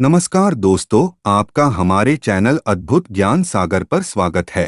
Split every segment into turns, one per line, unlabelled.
नमस्कार दोस्तों, आपका हमारे चैनल अद्भुत ज्ञान सागर पर स्वागत है।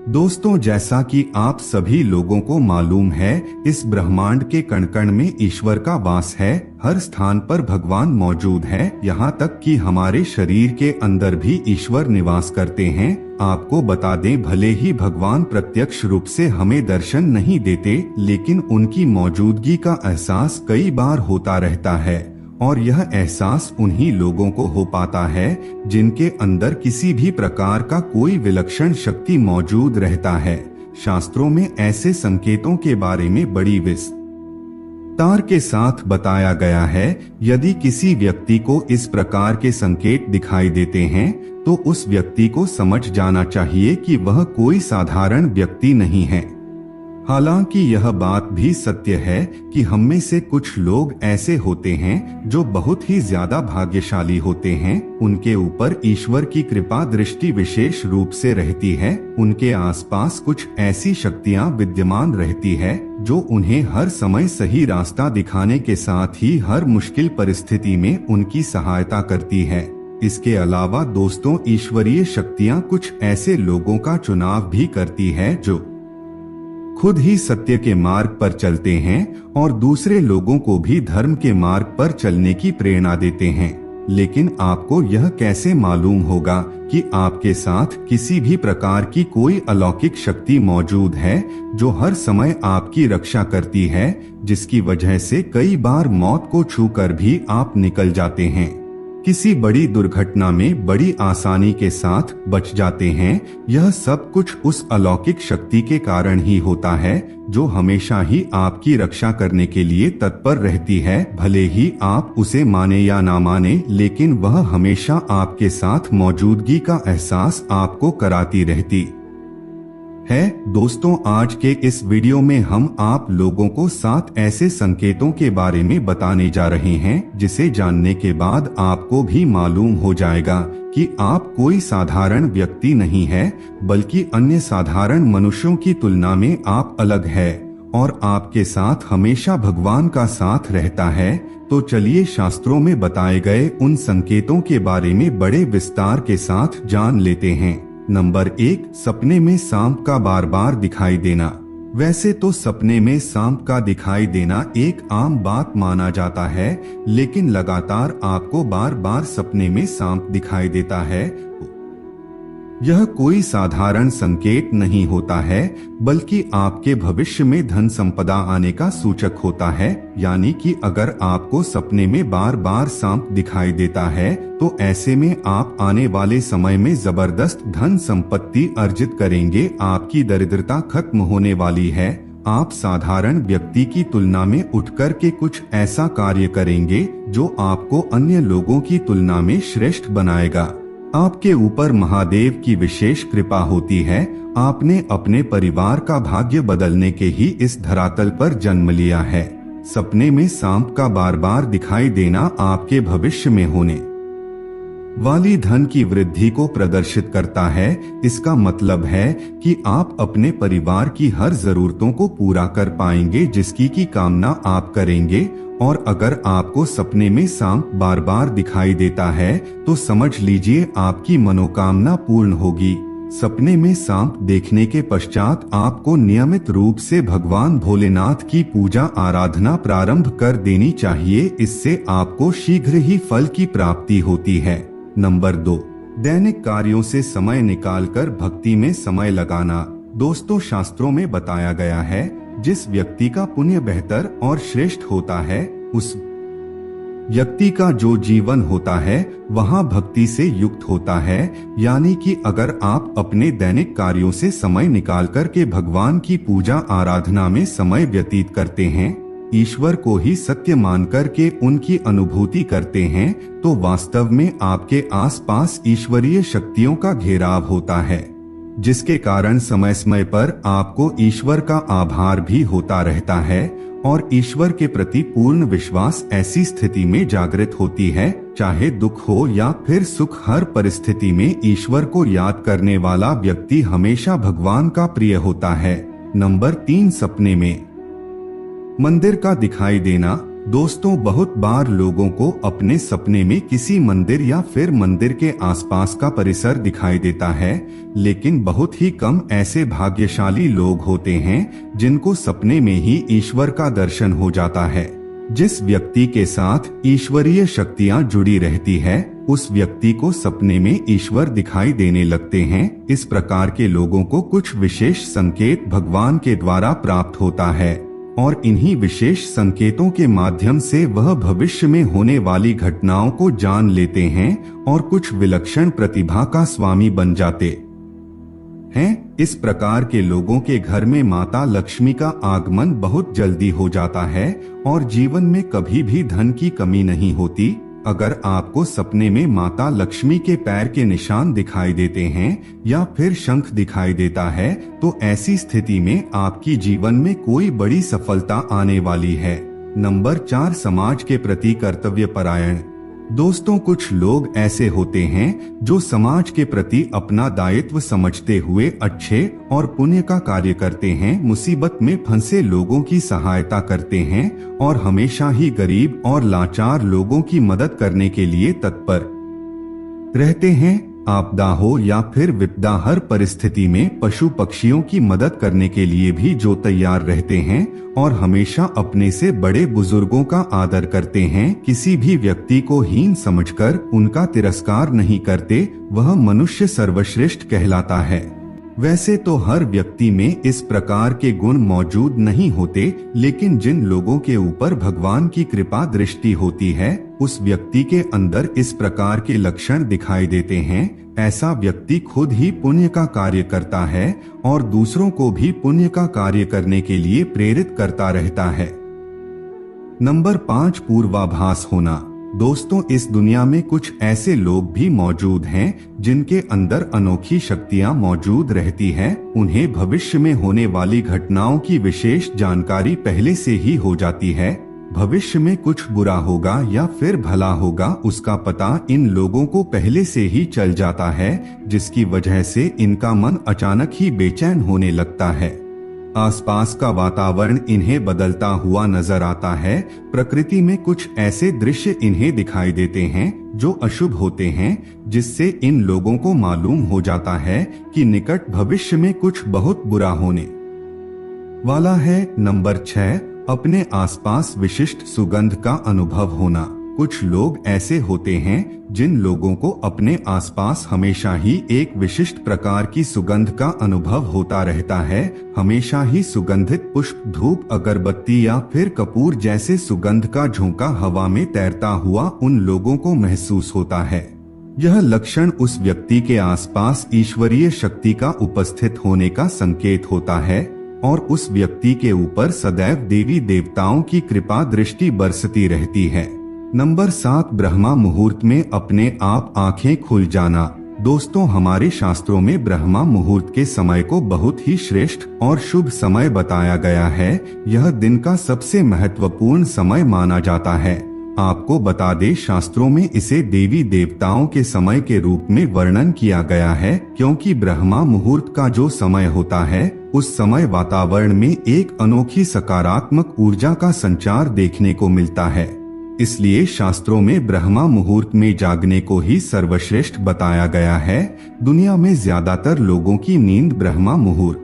दोस्तों, जैसा कि आप सभी लोगों को मालूम है, इस ब्रह्मांड के कण कण में ईश्वर का वास है। हर स्थान पर भगवान मौजूद है, यहाँ तक कि हमारे शरीर के अंदर भी ईश्वर निवास करते हैं। आपको बता दें, भले ही भगवान प्रत्यक्ष रूप से हमें दर्शन नहीं देते, लेकिन उनकी मौजूदगी का एहसास कई बार होता रहता है। और यह एहसास उन्हीं लोगों को हो पाता है जिनके अंदर किसी भी प्रकार का कोई विलक्षण शक्ति मौजूद रहता है। शास्त्रों में ऐसे संकेतों के बारे में बड़ी विस्तार के साथ बताया गया है। यदि किसी व्यक्ति को इस प्रकार के संकेत दिखाई देते हैं तो उस व्यक्ति को समझ जाना चाहिए कि वह कोई साधारण व्यक्ति नहीं है। हालांकि यह बात भी सत्य है कि हम में से कुछ लोग ऐसे होते हैं जो बहुत ही ज्यादा भाग्यशाली होते हैं। उनके ऊपर ईश्वर की कृपा दृष्टि विशेष रूप से रहती है। उनके आसपास कुछ ऐसी शक्तियां विद्यमान रहती है जो उन्हें हर समय सही रास्ता दिखाने के साथ ही हर मुश्किल परिस्थिति में उनकी सहायता करती है। इसके अलावा दोस्तों, ईश्वरीय शक्तियां कुछ ऐसे लोगों का चुनाव भी करती है जो खुद ही सत्य के मार्ग पर चलते हैं और दूसरे लोगों को भी धर्म के मार्ग पर चलने की प्रेरणा देते हैं। लेकिन आपको यह कैसे मालूम होगा कि आपके साथ किसी भी प्रकार की कोई अलौकिक शक्ति मौजूद है जो हर समय आपकी रक्षा करती है, जिसकी वजह से कई बार मौत को छूकर भी आप निकल जाते हैं, किसी बड़ी दुर्घटना में बड़ी आसानी के साथ बच जाते हैं। यह सब कुछ उस अलौकिक शक्ति के कारण ही होता है जो हमेशा ही आपकी रक्षा करने के लिए तत्पर रहती है। भले ही आप उसे माने या ना माने, लेकिन वह हमेशा आपके साथ मौजूदगी का एहसास आपको कराती रहती है। दोस्तों, आज के इस वीडियो में हम आप लोगों को 7 ऐसे संकेतों के बारे में बताने जा रहे हैं जिसे जानने के बाद आपको भी मालूम हो जाएगा कि आप कोई साधारण व्यक्ति नहीं है, बल्कि अन्य साधारण मनुष्यों की तुलना में आप अलग है और आपके साथ हमेशा भगवान का साथ रहता है। तो चलिए शास्त्रों में बताए गए उन संकेतों के बारे में बड़े विस्तार के साथ जान लेते हैं। नंबर 1, सपने में सांप का बार बार दिखाई देना। वैसे तो सपने में सांप का दिखाई देना एक आम बात माना जाता है, लेकिन लगातार आपको बार बार सपने में सांप दिखाई देता है, यह कोई साधारण संकेत नहीं होता है, बल्कि आपके भविष्य में धन संपदा आने का सूचक होता है। यानी कि अगर आपको सपने में बार बार सांप दिखाई देता है तो ऐसे में आप आने वाले समय में जबरदस्त धन संपत्ति अर्जित करेंगे। आपकी दरिद्रता खत्म होने वाली है। आप साधारण व्यक्ति की तुलना में उठकर के कुछ ऐसा कार्य करेंगे जो आपको अन्य लोगों की तुलना में श्रेष्ठ बनाएगा। आपके ऊपर महादेव की विशेष कृपा होती है। आपने अपने परिवार का भाग्य बदलने के ही इस धरातल पर जन्म लिया है। सपने में सांप का बार बार दिखाई देना आपके भविष्य में होने वाली धन की वृद्धि को प्रदर्शित करता है। इसका मतलब है कि आप अपने परिवार की हर जरूरतों को पूरा कर पाएंगे जिसकी की कामना आप करेंगे। और अगर आपको सपने में सांप बार बार दिखाई देता है तो समझ लीजिए आपकी मनोकामना पूर्ण होगी। सपने में सांप देखने के पश्चात आपको नियमित रूप से भगवान भोलेनाथ की पूजा आराधना प्रारंभ कर देनी चाहिए। इससे आपको शीघ्र ही फल की प्राप्ति होती है। नंबर 2, दैनिक कार्यों से समय निकालकर भक्ति में समय लगाना। दोस्तों, शास्त्रों में बताया गया है, जिस व्यक्ति का पुण्य बेहतर और श्रेष्ठ होता है, उस व्यक्ति का जो जीवन होता है वहाँ भक्ति से युक्त होता है। यानी कि अगर आप अपने दैनिक कार्यों से समय निकाल कर के भगवान की पूजा आराधना में समय व्यतीत करते हैं, ईश्वर को ही सत्य मानकर के उनकी अनुभूति करते हैं, तो वास्तव में आपके आसपास ईश्वरीय शक्तियों का घेराव होता है, जिसके कारण समय समय पर आपको ईश्वर का आभार भी होता रहता है और ईश्वर के प्रति पूर्ण विश्वास ऐसी स्थिति में जागृत होती है। चाहे दुख हो या फिर सुख, हर परिस्थिति में ईश्वर को याद करने वाला व्यक्ति हमेशा भगवान का प्रिय होता है। नंबर 3, सपने में मंदिर का दिखाई देना। दोस्तों, बहुत बार लोगों को अपने सपने में किसी मंदिर या फिर मंदिर के आसपास का परिसर दिखाई देता है, लेकिन बहुत ही कम ऐसे भाग्यशाली लोग होते हैं जिनको सपने में ही ईश्वर का दर्शन हो जाता है। जिस व्यक्ति के साथ ईश्वरीय शक्तियां जुड़ी रहती है, उस व्यक्ति को सपने में ईश्वर दिखाई देने लगते हैं। इस प्रकार के लोगों को कुछ विशेष संकेत भगवान के द्वारा प्राप्त होता है और इन्हीं विशेष संकेतों के माध्यम से वह भविष्य में होने वाली घटनाओं को जान लेते हैं और कुछ विलक्षण प्रतिभा का स्वामी बन जाते हैं। इस प्रकार के लोगों के घर में माता लक्ष्मी का आगमन बहुत जल्दी हो जाता है और जीवन में कभी भी धन की कमी नहीं होती। अगर आपको सपने में माता लक्ष्मी के पैर के निशान दिखाई देते हैं या फिर शंख दिखाई देता है, तो ऐसी स्थिति में आपकी जीवन में कोई बड़ी सफलता आने वाली है। नंबर 4, समाज के प्रति कर्तव्य परायण। दोस्तों, कुछ लोग ऐसे होते हैं जो समाज के प्रति अपना दायित्व समझते हुए अच्छे और पुण्य का कार्य करते हैं, मुसीबत में फंसे लोगों की सहायता करते हैं और हमेशा ही गरीब और लाचार लोगों की मदद करने के लिए तत्पर रहते हैं। आपदा हो या फिर विपदा, हर परिस्थिति में पशु पक्षियों की मदद करने के लिए भी जो तैयार रहते हैं और हमेशा अपने से बड़े बुजुर्गों का आदर करते हैं, किसी भी व्यक्ति को हीन समझकर उनका तिरस्कार नहीं करते, वह मनुष्य सर्वश्रेष्ठ कहलाता है। वैसे तो हर व्यक्ति में इस प्रकार के गुण मौजूद नहीं होते, लेकिन जिन लोगों के ऊपर भगवान की कृपा दृष्टि होती है, उस व्यक्ति के अंदर इस प्रकार के लक्षण दिखाई देते हैं। ऐसा व्यक्ति खुद ही पुण्य का कार्य करता है और दूसरों को भी पुण्य का कार्य करने के लिए प्रेरित करता रहता है। नंबर 5, पूर्वाभास होना। दोस्तों, इस दुनिया में कुछ ऐसे लोग भी मौजूद हैं जिनके अंदर अनोखी शक्तियां मौजूद रहती हैं। उन्हें भविष्य में होने वाली घटनाओं की विशेष जानकारी पहले से ही हो जाती है। भविष्य में कुछ बुरा होगा या फिर भला होगा, उसका पता इन लोगों को पहले से ही चल जाता है, जिसकी वजह से इनका मन अचानक ही बेचैन होने लगता है। आसपास का वातावरण इन्हें बदलता हुआ नजर आता है। प्रकृति में कुछ ऐसे दृश्य इन्हें दिखाई देते हैं जो अशुभ होते हैं, जिससे इन लोगों को मालूम हो जाता है कि निकट भविष्य में कुछ बहुत बुरा होने वाला है। नंबर 6, अपने आसपास विशिष्ट सुगंध का अनुभव होना। कुछ लोग ऐसे होते हैं जिन लोगों को अपने आसपास हमेशा ही एक विशिष्ट प्रकार की सुगंध का अनुभव होता रहता है। हमेशा ही सुगंधित पुष्प, धूप, अगरबत्ती या फिर कपूर जैसे सुगंध का झोंका हवा में तैरता हुआ उन लोगों को महसूस होता है। यह लक्षण उस व्यक्ति के आसपास ईश्वरीय शक्ति का उपस्थित होने का संकेत होता है और उस व्यक्ति के ऊपर सदैव देवी देवताओं की कृपा दृष्टि बरसती रहती है। नंबर 7, ब्रह्मा मुहूर्त में अपने आप आंखें खुल जाना। दोस्तों, हमारे शास्त्रों में ब्रह्मा मुहूर्त के समय को बहुत ही श्रेष्ठ और शुभ समय बताया गया है। यह दिन का सबसे महत्वपूर्ण समय माना जाता है। आपको बता दें, शास्त्रों में इसे देवी देवताओं के समय के रूप में वर्णन किया गया है, क्योंकि ब्रह्मा मुहूर्त का जो समय होता है, उस समय वातावरण में एक अनोखी सकारात्मक ऊर्जा का संचार देखने को मिलता है। इसलिए शास्त्रों में ब्रह्मा मुहूर्त में जागने को ही सर्वश्रेष्ठ बताया गया है। दुनिया में ज्यादातर लोगों की नींद ब्रह्मा मुहूर्त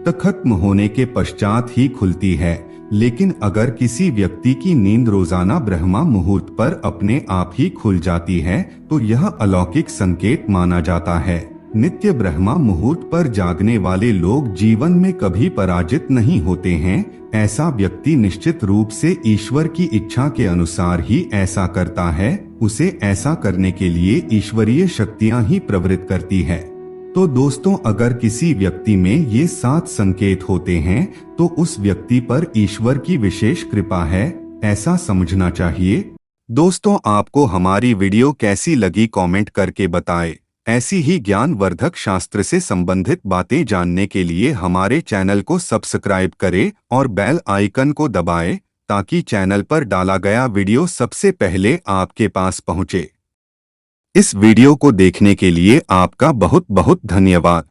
तक खत्म होने के पश्चात ही खुलती है, लेकिन अगर किसी व्यक्ति की नींद रोजाना ब्रह्मा मुहूर्त पर अपने आप ही खुल जाती है, तो यह अलौकिक संकेत माना जाता है। नित्य ब्रह्मा मुहूर्त पर जागने वाले लोग जीवन में कभी पराजित नहीं होते हैं। ऐसा व्यक्ति निश्चित रूप से ईश्वर की इच्छा के अनुसार ही ऐसा करता है। उसे ऐसा करने के लिए ईश्वरीय शक्तियां ही प्रवृत्त करती है। तो दोस्तों, अगर किसी व्यक्ति में ये 7 संकेत होते हैं, तो उस व्यक्ति पर ईश्वर की विशेष कृपा है, ऐसा समझना चाहिए। दोस्तों, आपको हमारी वीडियो कैसी लगी कमेंट करके बताएं। ऐसी ही ज्ञानवर्धक शास्त्र से संबंधित बातें जानने के लिए हमारे चैनल को सब्सक्राइब करें और बेल आइकन को दबाएं, ताकि चैनल पर डाला गया वीडियो सबसे पहले आपके पास पहुंचे। इस वीडियो को देखने के लिए आपका बहुत बहुत धन्यवाद।